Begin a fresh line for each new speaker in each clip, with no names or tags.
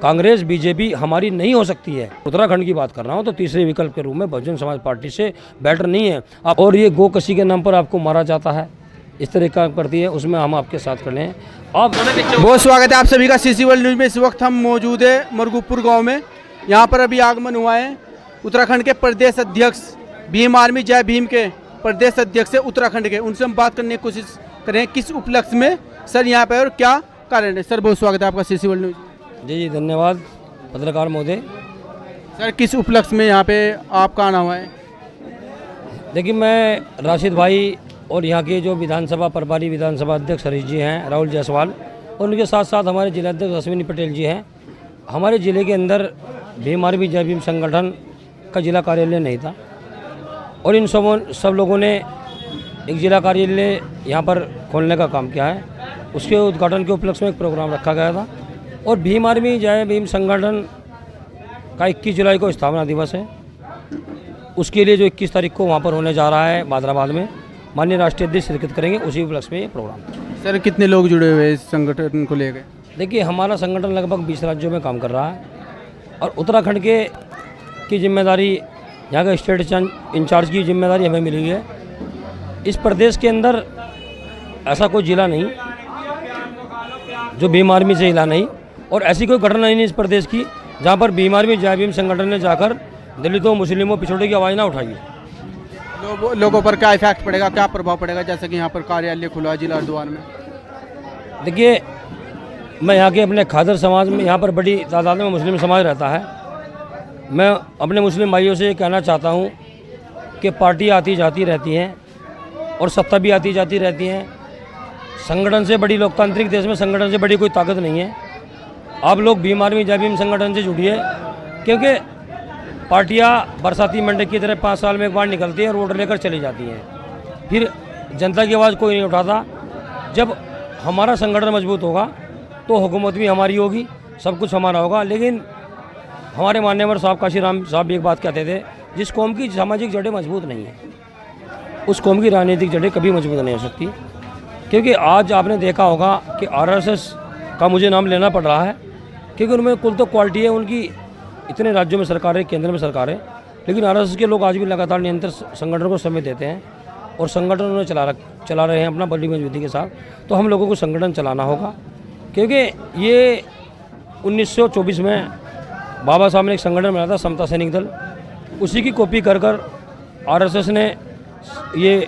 Congress BJP हमारी नहीं हो सकती है। उत्तराखंड की बात कर रहा हूँ तो तीसरे विकल्प के रूप में बहुजन समाज पार्टी से बेटर नहीं है। और ये गो कसी के नाम पर आपको मारा जाता है, इस तरह का करती है, उसमें हम आपके साथ खड़े हैं। अब
बहुत स्वागत है आप सभी का सीसी वर्ल्ड न्यूज़ में। इस वक्त हम मौजूद है मरगुपुर गांव में। यहाँ पर अभी आगमन हुआ है उत्तराखंड के प्रदेश अध्यक्ष भीम आर्मी जय भीम के प्रदेश अध्यक्ष है उत्तराखंड के। उनसे हम बात करने की कोशिश करें किस उपलक्ष्य में सर यहाँ पे और क्या कारण है। सर बहुत स्वागत है आपका सीसी वर्ल्ड न्यूज़।
जी धन्यवाद पत्रकार महोदय।
सर किस उपलक्ष्य में यहाँ पे आपका आना हुआ है।
देखिए मैं राशिद भाई और यहाँ के जो विधानसभा प्रभारी विधानसभा अध्यक्ष हरीश जी हैं, राहुल जायसवाल, और उनके साथ साथ हमारे जिलाध्यक्ष अश्विनी पटेल जी हैं। हमारे ज़िले के अंदर भीम आर्मी जय भीम संगठन का जिला कार्यालय नहीं था और इन सब लोगों ने एक जिला कार्यालय यहाँ पर खोलने का काम किया है। उसके उद्घाटन के उपलक्ष्य में एक प्रोग्राम रखा गया था और भीम आर्मी जय भीम संगठन का 21 जुलाई को स्थापना दिवस है। उसके लिए जो 21 तारीख को वहाँ पर होने जा रहा है बादराबाद में, माननीय राष्ट्रीय अध्यक्ष शिरकत करेंगे, उसी उपलक्ष्य में ये प्रोग्राम।
सर कितने लोग जुड़े हुए हैं इस संगठन को लेकर।
देखिए हमारा संगठन लगभग 20 राज्यों में काम कर रहा है और उत्तराखंड की जिम्मेदारी, यहाँ का स्टेट इंचार्ज की जिम्मेदारी हमें मिली हुई है। इस प्रदेश के अंदर ऐसा कोई जिला नहीं जो भीम आर्मी से हिला नहीं, और ऐसी कोई घटना नहीं इस प्रदेश की जहाँ पर भीम आर्मी जय भीम संगठन ने जाकर दलितों मुस्लिमों पिछड़ों की आवाज़ ना उठाई।
लोगों पर क्या इफेक्ट पड़ेगा, क्या प्रभाव पड़ेगा, जैसे कि यहाँ पर कार्यालय खुला जिला हरिद्वार में।
देखिए मैं यहाँ के अपने खादर समाज में, यहाँ पर बड़ी तादाद में मुस्लिम समाज रहता है। मैं अपने मुस्लिम भाइयों से ये कहना चाहता हूँ कि पार्टी आती जाती रहती हैं और सत्ता भी आती जाती रहती हैं। संगठन से बड़ी, लोकतांत्रिक देश में संगठन से बड़ी कोई ताकत नहीं है। आप लोग भीम आर्मी जय भीम संगठन से जुड़िए, क्योंकि पार्टियां बरसाती मंडक की तरह 5 साल में एक बार निकलती है और वोट लेकर चली जाती हैं, फिर जनता की आवाज़ कोई नहीं उठाता। जब हमारा संगठन मजबूत होगा तो हुकूमत भी हमारी होगी, सब कुछ हमारा होगा। लेकिन हमारे मान्यवर साहब काशीराम साहब भी एक बात कहते थे, जिस कौम की सामाजिक जड़ें मजबूत नहीं हैं उस कौम की राजनीतिक जड़ें कभी मजबूत नहीं हो सकती। क्योंकि आज आपने देखा होगा कि आरएसएस का मुझे नाम लेना पड़ रहा है, क्योंकि उनमें कुल तो क्वालिटी है, उनकी इतने राज्यों में सरकार है, केंद्र में सरकार है, लेकिन आरएसएस के लोग आज भी लगातार निरंतर संगठन को समय देते हैं और संगठन उन्हें चला रहे हैं अपना बड़ी मजबूती के साथ। तो हम लोगों को संगठन चलाना होगा, क्योंकि ये 1924 में बाबा साहब ने एक संगठन बनाया था, समता सैनिक दल, उसी की कॉपी कर आरएसएस ने, ये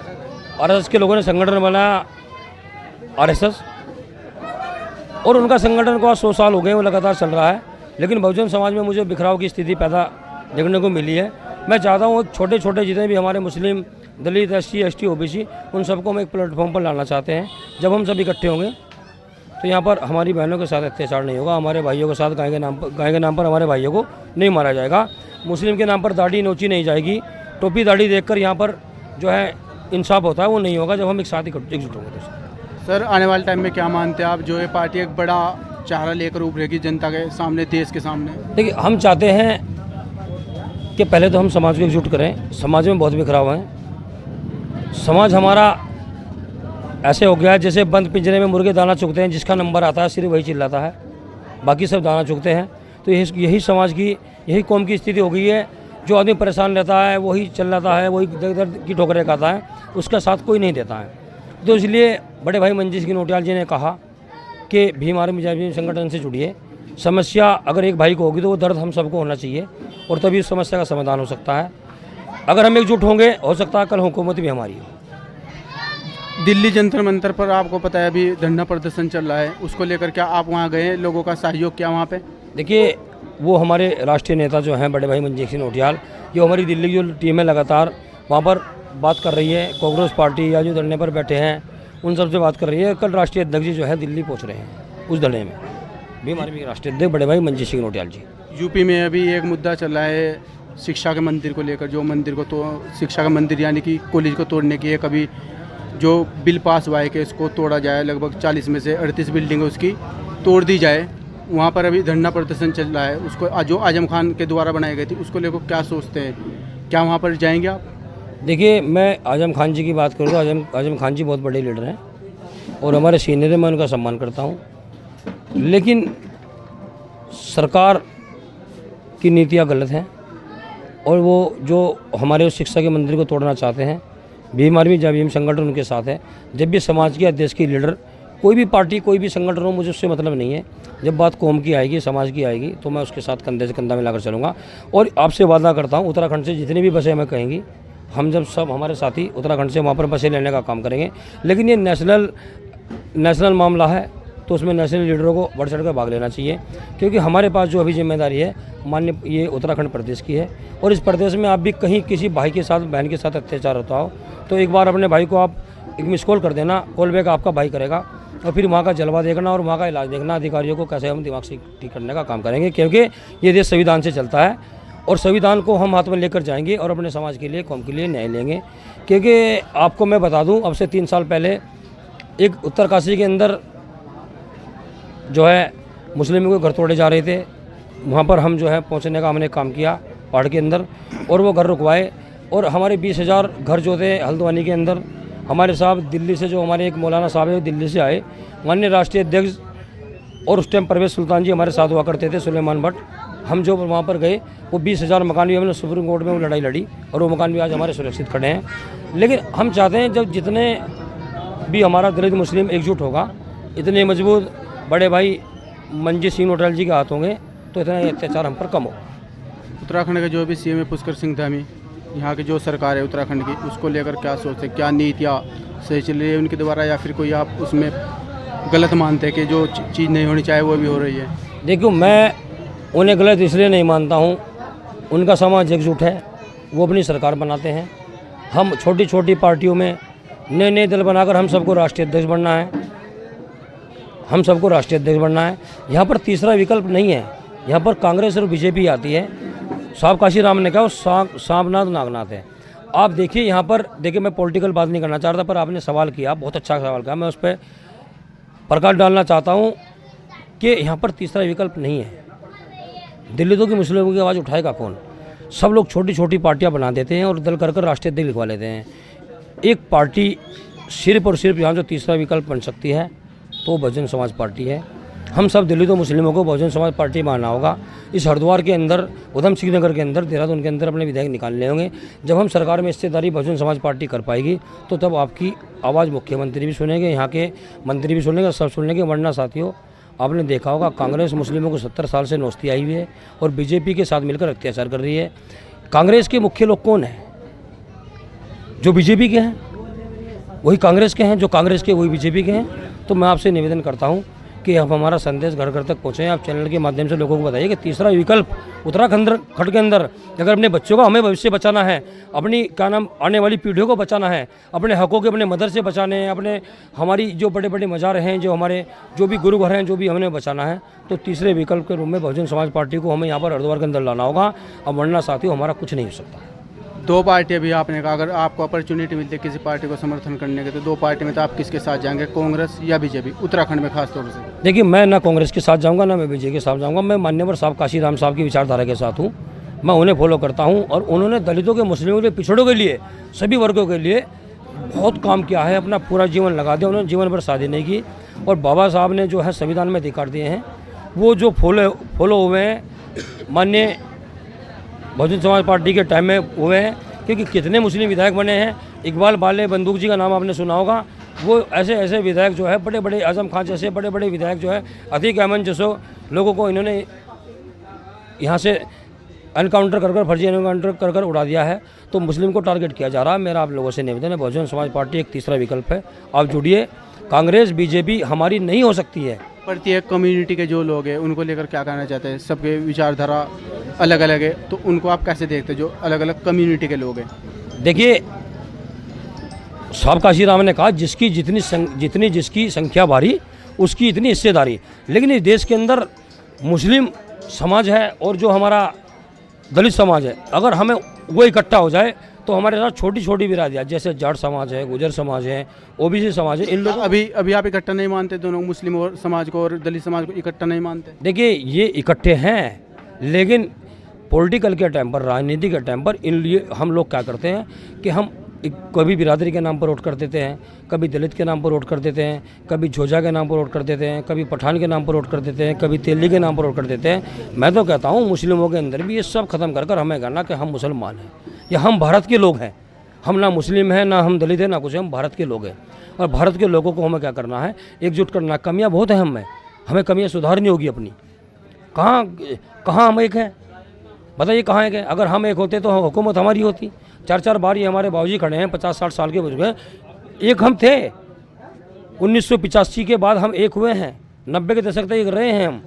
आरएसएस के लोगों ने संगठन बनाया आरएसएस, और उनका संगठन को आज 100 साल हो गए, वो लगातार चल रहा है। लेकिन बहुजन समाज में मुझे बिखराव की स्थिति पैदा देखने को मिली है। मैं चाहता हूँ छोटे छोटे जितने भी हमारे मुस्लिम, दलित, SC, ST, OBC, उन सबको हम एक प्लेटफॉर्म पर लाना चाहते हैं। जब हम सब इकट्ठे होंगे तो यहाँ पर हमारी बहनों के साथ अत्याचार नहीं होगा, हमारे भाइयों के साथ गाय के नाम पर हमारे भाइयों को नहीं मारा जाएगा, मुस्लिम के नाम पर दाढ़ी नोची नहीं जाएगी, टोपी दाढ़ी देखकर यहाँ पर जो है इंसाफ होता है वो नहीं होगा जब हम एक साथ एकजुट होंगे। तो
सर आने वाले टाइम में क्या मानते हैं आप, जो ये पार्टी एक बड़ा चेहरा लेकर उभरेगी जनता के सामने, देश के सामने।
देखिए हम चाहते हैं कि पहले तो हम समाज को एकजुट करें। समाज में बहुत बिखराव है। समाज हमारा ऐसे हो गया है जैसे बंद पिंजरे में मुर्गे दाना चुगते हैं, जिसका नंबर आता है सिर्फ वही चिल्लाता है, बाकी सब दाना चुगते हैं। तो यही समाज की, यही कौम की स्थिति हो गई है। जो आदमी परेशान रहता है वही चल जाता है, वही दर्द की ठोकरें खाता है, उसका साथ कोई नहीं देता है। तो इसलिए बड़े भाई मंजीत सिंह नोटियाल जी ने कहा कि भीम आर्मी जय भीम संगठन से जुड़िए। समस्या अगर एक भाई को होगी तो वो दर्द हम सबको होना चाहिए और तभी उस समस्या का समाधान हो सकता है। अगर हम एकजुट होंगे, हो सकता है कल हुकूमत भी हमारी हो।
दिल्ली जंतर मंतर पर आपको पता है अभी धरना प्रदर्शन चल रहा है, उसको लेकर क्या आप वहाँ गए, लोगों का सहयोग किया वहाँ पे?
देखिए वो हमारे राष्ट्रीय नेता जो हैं बड़े भाई मंजीत सिंह नोटियाल, ये हमारी दिल्ली की जो टीम है लगातार वहाँ पर बात कर रही है। कांग्रेस पार्टी या जो धरने पर बैठे हैं उन सब से बात कर रही है। कल राष्ट्रीय अध्यक्ष जी जो है दिल्ली पहुँच रहे हैं उस धरने में, भीम आर्मी के राष्ट्रीय अध्यक्ष बड़े भाई मंजीत सिंह नोटियाल जी।
यूपी में अभी एक मुद्दा चल रहा है शिक्षा के मंदिर को लेकर, जो मंदिर को तो शिक्षा का मंदिर यानी कि कॉलेज को तोड़ने की एक अभी जो बिल पास हुआ है कि इसको तोड़ा जाए, लगभग 40 में से 38 बिल्डिंग उसकी तोड़ दी जाए। वहाँ पर अभी धरना प्रदर्शन चल रहा है, उसको जो आजम खान के द्वारा बनाई गई थी, उसको लेकर क्या सोचते हैं, क्या वहाँ पर जाएंगे आप?
देखिए मैं आजम खान जी की बात करूँ तो आजम खान जी बहुत बड़े लीडर हैं और हमारे सीनियर हैं, मैं उनका सम्मान करता हूँ। लेकिन सरकार की नीतियाँ गलत हैं और वो जो हमारे उस शिक्षा के मंदिर को तोड़ना चाहते हैं। भीम आर्मी जय भीम संगठन उनके साथ है। जब भी समाज की या देश की लीडर, कोई भी पार्टी, कोई भी संगठन हो, मुझे उससे मतलब नहीं है। जब बात कौम की आएगी, समाज की आएगी, तो मैं उसके साथ कंधे से कंधा मिलाकर चलूँगा। और आपसे वादा करता हूँ, उत्तराखंड से जितनी भी बसें हमें कहेंगी, हम जब सब हमारे साथी उत्तराखंड से वहाँ पर बसें लेने का काम करेंगे। लेकिन ये नेशनल मामला है, तो उसमें नेशनल लीडरों को बढ़ चढ़ कर भाग लेना चाहिए, क्योंकि हमारे पास जो अभी जिम्मेदारी है मान्य ये उत्तराखंड प्रदेश की है। और इस प्रदेश में आप भी कहीं किसी भाई के साथ, बहन के साथ अत्याचार होता हो, तो एक बार अपने भाई को आप एक मिस कॉल कर देना, कॉल बैक आपका भाई करेगा, और फिर वहाँ का जलवा देखना और वहाँ का इलाज देखना। अधिकारियों को कैसे हम दिमाग से ठीक करने का काम करेंगे, क्योंकि ये देश संविधान से चलता है और संविधान को हम हाथ में लेकर जाएंगे और अपने समाज के लिए, कौम के लिए न्याय लेंगे। क्योंकि आपको मैं बता दूं, अब से 3 साल पहले एक उत्तरकाशी के अंदर जो है मुस्लिमों के घर तोड़े जा रहे थे। वहाँ पर हम जो है पहुँचने का हमने काम किया पहाड़ के अंदर, और वो घर रुकवाए। और हमारे 20,000 घर जो थे हल्द्वानी के अंदर, हमारे साहब दिल्ली से, जो हमारे एक मौलाना साहब है दिल्ली से आए, माननीय राष्ट्रीय अध्यक्ष और उस टाइम परवेज सुल्तान जी हमारे साथ हुआ करते थे, सुलेमान भट्ट। हम जो वहाँ पर गए, वो 20,000 मकान भी हमने सुप्रीम कोर्ट में वो लड़ाई लड़ी, और वो मकान भी आज हमारे सुरक्षित खड़े हैं। लेकिन हम चाहते हैं जब जितने भी हमारा दलित मुस्लिम एकजुट होगा, इतने मजबूत बड़े भाई मंजीत सिंह नोटाल जी के हाथ होंगे, तो इतना अत्याचार हम पर कम हो।
उत्तराखंड के जो भी सीएम है पुष्कर सिंह धामी, यहाँ की जो सरकार है उत्तराखंड की, उसको लेकर क्या सोचते हैं? क्या नीतियाँ सही चल रही है उनके द्वारा, या फिर कोई आप उसमें गलत मानते हैं कि जो चीज़ नहीं होनी चाहिए वो भी हो रही है?
देखो, मैं उन्हें गलत इसलिए नहीं मानता हूँ, उनका समाज एकजुट है, वो अपनी सरकार बनाते हैं। हम छोटी छोटी पार्टियों में नए नए दल बनाकर हम सबको राष्ट्रीय अध्यक्ष बनना है, हम सबको राष्ट्रीय अध्यक्ष बनना है। यहाँ पर तीसरा विकल्प नहीं है। यहाँ पर कांग्रेस और बीजेपी आती है। साहब काशी राम ने कहा सांपनाथ नागनाथ है। आप देखिए यहाँ पर, देखिए मैं पॉलिटिकल बात नहीं करना चाह रहा था, पर आपने सवाल किया, बहुत अच्छा सवाल किया, मैं उस पर प्रकाश डालना चाहता हूँ कि यहाँ पर तीसरा विकल्प नहीं है। दलितों की, मुस्लिमों की आवाज़ उठाएगा कौन? सब लोग छोटी छोटी पार्टियाँ बना देते हैं और दल कर राष्ट्रीय अध्यक्ष लिखवा लेते हैं। एक पार्टी सिर्फ और सिर्फ यहाँ जो तीसरा विकल्प बन सकती है, तो बहुजन समाज पार्टी है। हम सब दलितों मुस्लिमों को बहुजन समाज पार्टी मानना होगा। इस हरिद्वार के अंदर, उधम सिंह नगर के अंदर, देहरादून के अंदर अपने विधायक निकालने होंगे। जब हम सरकार में हिस्सेदारी बहुजन समाज पार्टी कर पाएगी, तो तब आपकी आवाज़ मुख्यमंत्री भी सुनेंगे, यहाँ के मंत्री भी सुनेंगे, सब सुनेंगे। वरना साथियों, आपने देखा होगा कांग्रेस मुस्लिमों को 70 साल से नोचती आई हुई है और बीजेपी के साथ मिलकर अत्याचार कर रही है। कांग्रेस के मुख्य लोग कौन हैं? जो बीजेपी के हैं वही कांग्रेस के हैं, जो कांग्रेस के वही बीजेपी के हैं। तो मैं आपसे निवेदन करता हूं कि आप हमारा संदेश घर घर तक पहुँचाएं। आप चैनल के माध्यम से लोगों को बताइए कि तीसरा विकल्प उत्तराखंड के अंदर, अगर अपने बच्चों का, हमें भविष्य बचाना है, अपनी क्या नाम आने वाली पीढ़ियों को बचाना है, अपने हकों के अपने मदर से बचाने हैं, अपने हमारी जो बड़े बड़े मज़ार हैं, जो हमारे जो भी गुरु घर हैं, जो भी हमें बचाना है, तो तीसरे विकल्प के रूप में बहुजन समाज पार्टी को हमें यहाँ पर हरिद्वार के अंदर लाना होगा। अब वरना साथियों हमारा कुछ नहीं हो सकता।
2 पार्टियाँ भी आपने कहा, अगर आपको अपॉर्चुनिटी मिलती है किसी पार्टी को समर्थन करने के, तो 2 पार्टी में तो आप किसके साथ जाएंगे, कांग्रेस या बीजेपी, उत्तराखंड में खास तौर से?
देखिए, मैं ना कांग्रेस के साथ जाऊंगा, ना मैं बीजेपी के साथ जाऊंगा। मैं मान्यवर साहब काशी राम साहब की विचारधारा के साथ हूं, मैं उन्हें फॉलो करता हूं। और उन्होंने दलितों के, मुस्लिमों के, पिछड़ों के लिए, सभी वर्गों के लिए बहुत काम किया है, अपना पूरा जीवन लगा दिया। उन्होंने जीवन भर शादी नहीं की। और बाबा साहब ने जो है संविधान में अधिकार दिए हैं, वो जो फॉलो हुए हैं माननीय बहुजन समाज पार्टी के टाइम में हुए हैं। क्योंकि कितने मुस्लिम विधायक बने हैं। इकबाल बाले बंदूक जी का नाम आपने सुना होगा। वो ऐसे ऐसे विधायक जो है, बड़े बड़े आजम खान जैसे बड़े बड़े विधायक जो है, अतीक अहमद जैसे लोगों को इन्होंने यहाँ से एनकाउंटर कर फर्जी एनकाउंटर कर उड़ा दिया है। तो मुस्लिम को टारगेट किया जा रहा है। मेरा आप लोगों से निवेदन है, बहुजन समाज पार्टी एक तीसरा विकल्प है, आप जुड़िए। कांग्रेस बीजेपी हमारी नहीं हो सकती है।
प्रत्येक कम्युनिटी के जो लोग हैं उनको लेकर क्या कहना चाहते हैं? सबके विचारधारा अलग अलग है, तो उनको आप कैसे देखते हैं जो अलग अलग कम्युनिटी के लोग हैं?
देखिए, साहब काशी राम ने कहा, जिसकी जितनी जिसकी संख्या भारी, उसकी इतनी हिस्सेदारी। लेकिन इस देश के अंदर मुस्लिम समाज है और जो हमारा दलित समाज है, अगर हमें वो इकट्ठा हो जाए, तो हमारे साथ छोटी छोटी बिरादियाँ जैसे जाट समाज है, गुजर समाज है, ओबीसी समाज है, इन लोगों
अभी आप इकट्ठा नहीं मानते? दोनों मुस्लिम और समाज को और दलित समाज को इकट्ठा नहीं मानते?
देखिए, ये इकट्ठे हैं, लेकिन पॉलिटिकल के टाइम पर, राजनीति के टाइम पर इन लिए हम लोग क्या करते हैं कि हम कभी बिरादरी के नाम पर वोट कर देते हैं, कभी दलित के नाम पर वोट कर देते हैं, कभी झोजा के नाम पर वोट कर देते हैं, कभी पठान के नाम पर वोट कर देते हैं, कभी तेली के नाम पर वोट कर देते हैं। मैं तो कहता हूँ मुस्लिमों के अंदर भी ये सब खत्म कर कर हमें कहना कि हम मुसलमान हैं या हम भारत के लोग हैं। हम ना मुस्लिम हैं, ना हम दलित हैं, ना कुछ, हम भारत के लोग हैं। और भारत के लोगों को हमें क्या करना है, एकजुट करना। कमियाँ बहुत हैं हमें कमियाँ सुधारनी होगी अपनी। कहाँ हम एक हैं, बताइए कहाँ एक है। अगर हम एक होते तो हुकूमत हमारी होती। 4-4 बार ये हमारे बाबूजी खड़े हैं, 50-60 साल के बुजुर्ग हैं, एक हम थे। 1985 के बाद हम एक हुए हैं, 90 के दशक तक एक रहे हैं हम,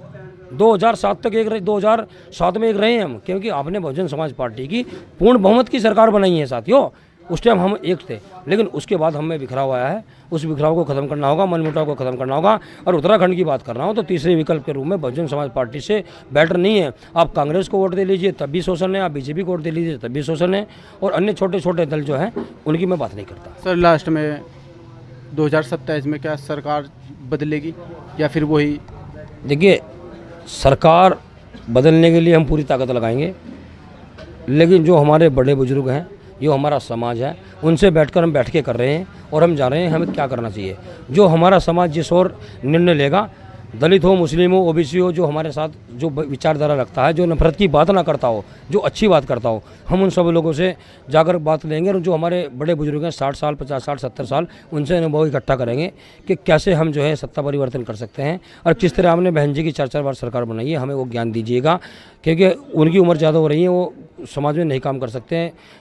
2007 तक एक रहे, 2007 में एक रहे हैं हम, क्योंकि आपने बहुजन समाज पार्टी की पूर्ण बहुमत की सरकार बनाई है साथियों। उस टाइम हम एक थे, लेकिन उसके बाद हमें बिखराव आया है। उस बिखराव को ख़त्म करना होगा, मनमुटाव को ख़त्म करना होगा। और उत्तराखंड की बात कर रहा हूँ तो तीसरे विकल्प के रूप में बहुजन समाज पार्टी से बेटर नहीं है। आप कांग्रेस को वोट दे लीजिए तब भी शोषण है, आप बीजेपी को वोट दे लीजिए तब भी शोषण है, और अन्य छोटे छोटे दल जो हैं उनकी मैं बात नहीं करता।
सर लास्ट में 2027 में क्या सरकार बदलेगी या फिर वही?
देखिए, सरकार बदलने के लिए हम पूरी ताकत लगाएंगे, लेकिन जो हमारे बड़े बुजुर्ग हैं, जो हमारा समाज है, उनसे बैठकर हम बैठ के कर रहे हैं और हम जान रहे हैं हमें क्या करना चाहिए। जो हमारा समाज जिस ओर निर्णय लेगा, दलित हो, मुस्लिम हो, ओबीसी हो, जो हमारे साथ जो विचारधारा रखता है, जो नफरत की बात ना करता हो, जो अच्छी बात करता हो, हम उन सब लोगों से जाकर बात लेंगे। और जो हमारे बड़े बुजुर्ग हैं 60 साल, 50 साल, 70 साल, उनसे अनुभव इकट्ठा करेंगे कि कैसे हम जो है सत्ता परिवर्तन कर सकते हैं और किस तरह हमने बहन जी की 4-4 बार सरकार बनाई है, हमें वो ज्ञान दीजिएगा। क्योंकि उनकी उम्र ज़्यादा हो रही है, वो समाज में नहीं काम कर सकते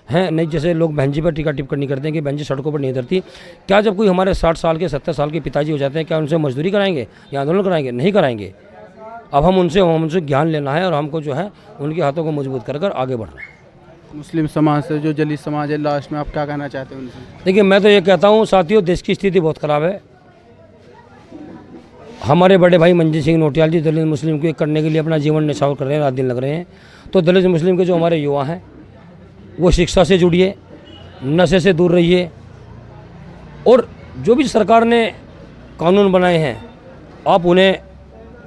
हैं। नहीं जैसे लोग बहन जी पर टीका टिप्पणी करते हैं कि बहन जी सड़कों पर नहीं उतरती। क्या जब कोई हमारे 60 साल के 70 साल के पिताजी हो जाते हैं, क्या उनसे मजदूरी कराएंगे या आंदोलन कराएंगे? नहीं कराएंगे। अब हम उनसे ज्ञान लेना है और हमको जो है उनके हाथों को मजबूत कर कर आगे बढ़ना है।
मुस्लिम समाज से जो दलित समाज है, लास्ट में आप क्या कहना चाहते हैं उनसे?
देखिए, मैं तो ये कहता हूँ साथियों, देश की स्थिति बहुत ख़राब है। हमारे बड़े भाई मंजीत सिंह नोटियाल जी दलित मुस्लिम को एक करने के लिए अपना जीवन न्यौछावर कर रहे हैं, रात दिन लग रहे हैं। तो दलित मुस्लिम के जो हमारे युवा हैं, वो शिक्षा से जुड़िए, नशे से दूर रहिए, और जो भी सरकार ने कानून बनाए हैं आप उन्हें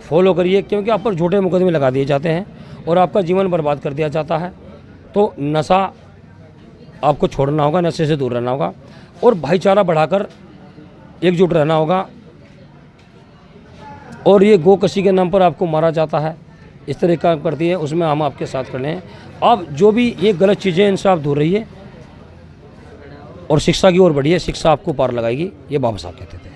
फॉलो करिए, क्योंकि आप पर झूठे मुकदमे लगा दिए जाते हैं और आपका जीवन बर्बाद कर दिया जाता है। तो नशा आपको छोड़ना होगा, नशे से दूर रहना होगा, और भाईचारा बढ़ाकर एकजुट रहना होगा। और ये गोकशी के नाम पर आपको मारा जाता है, इस तरह का करती है, उसमें हम आपके साथ खड़े हैं। अब जो भी ये गलत चीज़ें, इनसे आप दूर रहिए और शिक्षा की ओर बढ़िए। शिक्षा आपको पार लगाएगी, ये बाबा साहब कहते थे।